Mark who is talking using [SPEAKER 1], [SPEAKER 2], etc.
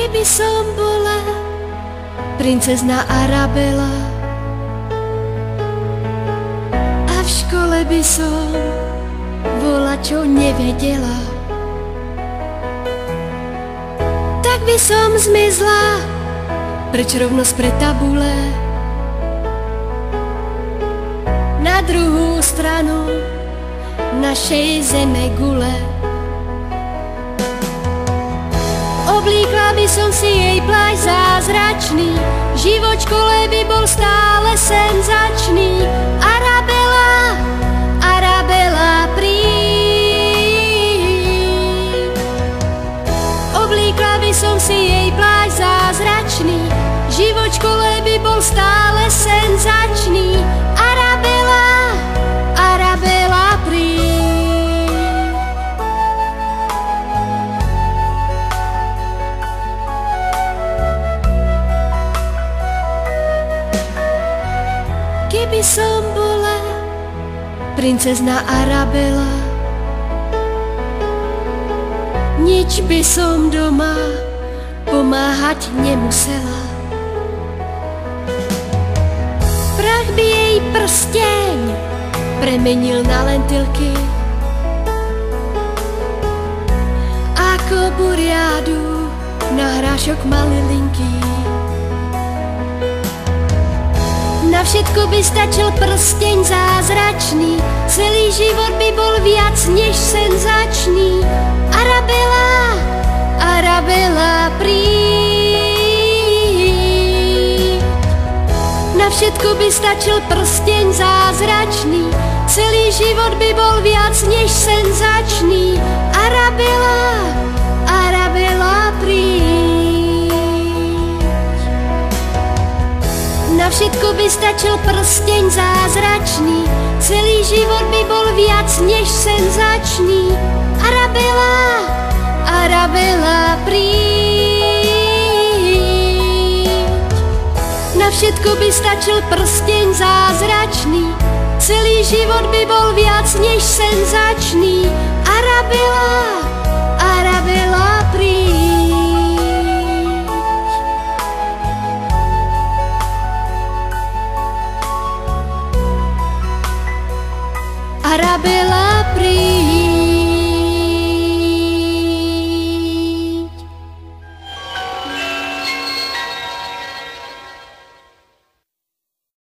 [SPEAKER 1] Keby som bola princezna Arabela a v škole by som volačo nevedela, tak by som zmizla preč rovno spred tabule na druhú stranu našej zeme gule. Oblíkla by som si jej plášť zázračný, život v škole by bol stále senzačný. Arabela, Arabela, príď. Oblíkla by som si jej plášť zázračný, život v škole by bol stále senzačný. Arabela, Arabela, príď. Keby som bola princezna Arabela, nič by som doma pomáhať nemusela. Prach by jej prsteň premenil na lentilky, ako buriádu na hrášok malilinky. Na všetko by stačil prsteň zázračný, celý život by bol viac než senzačný. Arabela, Arabela, príď. Na všetko by stačil prsteň zázračný, celý život by bol viac než senzačný. Arabela, Arabela, príď. Na všetko by stačil prsteň zázračný, celý život by bol viac než senzačný. Arabela, Arabela, príď. Na všetko by stačil prsteň zázračný, celý život by bol viac než senzačný. Arabela,